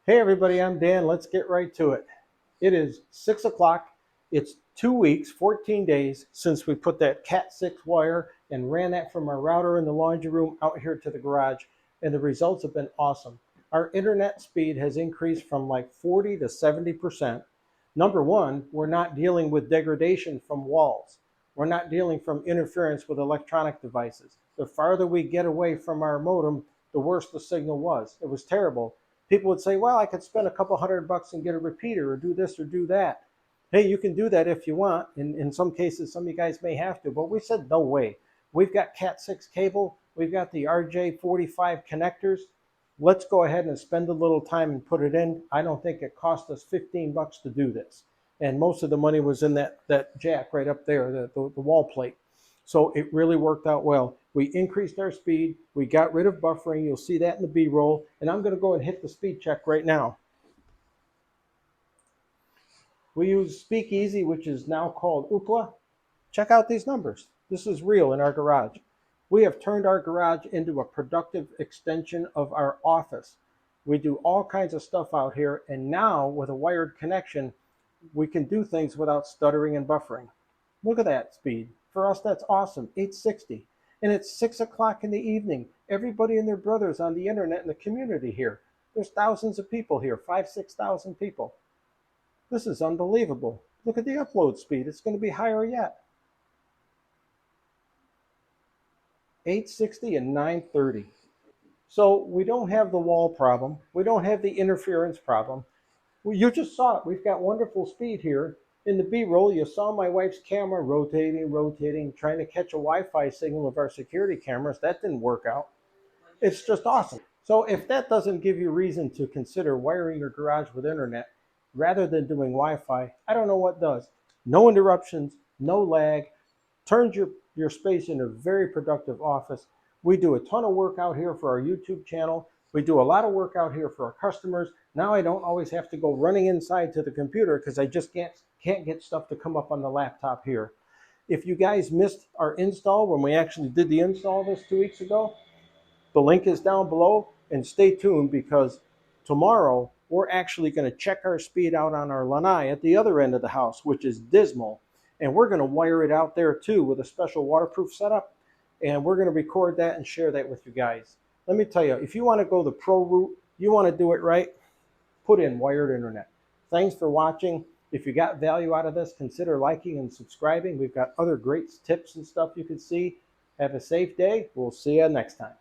Hey everybody, I'm Dan. Let's get right to it. It is 6 o'clock. It's 2 weeks, 14 days since we put that Cat 6 wire and ran that from our router in the laundry room out here to the garage, and the results have been awesome. Our internet speed has increased from like 40 to 70%. Number one, we're not dealing with degradation from walls. We're not dealing from interference with electronic devices. The farther we get away from our modem, the worse the signal was. It was terrible. People would say, well, I could spend a couple $100 and get a repeater or do this or do that. Hey, you can do that if you want. In some cases, some of you guys may have to, but we said no way. We've got Cat 6 cable. We've got the RJ45 connectors. Let's go ahead and spend a little time and put it in. I don't think it cost us $15 to do this. And most of the money was in that jack right up there, the wall plate. So it really worked out well. We increased our speed. We got rid of buffering. You'll see that in the B-roll. And I'm going to go and hit the speed check right now. We use Speakeasy, which is now called Ookla. Check out these numbers. This is real in our garage. We have turned our garage into a productive extension of our office. We do all kinds of stuff out here, and now with a wired connection, we can do things without stuttering and buffering. Look at that speed. For us, that's awesome, 860. And it's 6 o'clock in the evening. Everybody and their brothers on the internet in the community here. There's thousands of people here, 6,000 people. This is unbelievable. Look at the upload speed. It's going to be higher yet. 860 and 930. So we don't have the wall problem. We don't have the interference problem. Well, you just saw it. We've got wonderful speed here. In the B-roll, you saw my wife's camera rotating, trying to catch a Wi-Fi signal of our security cameras. That didn't work out. It's just awesome. So if that doesn't give you reason to consider wiring your garage with internet rather than doing Wi-Fi, I don't know what does. No interruptions, no lag, turns your space into a very productive office. We do a ton of work out here for our YouTube channel. We do a lot of work out here for our customers. Now I don't always have to go running inside to the computer because I just can't get stuff to come up on the laptop here. If you guys missed our install when we actually did the install this 2 weeks ago, the link is down below, and stay tuned because tomorrow we're actually going to check our speed out on our lanai at the other end of the house, which is dismal. And we're going to wire it out there too with a special waterproof setup. And we're going to record that and share that with you guys. Let me tell you, if you want to go the pro route, you want to do it right, put in wired internet. Thanks for watching. If you got value out of this, consider liking and subscribing. We've got other great tips and stuff you can see. Have a safe day. We'll see you next time.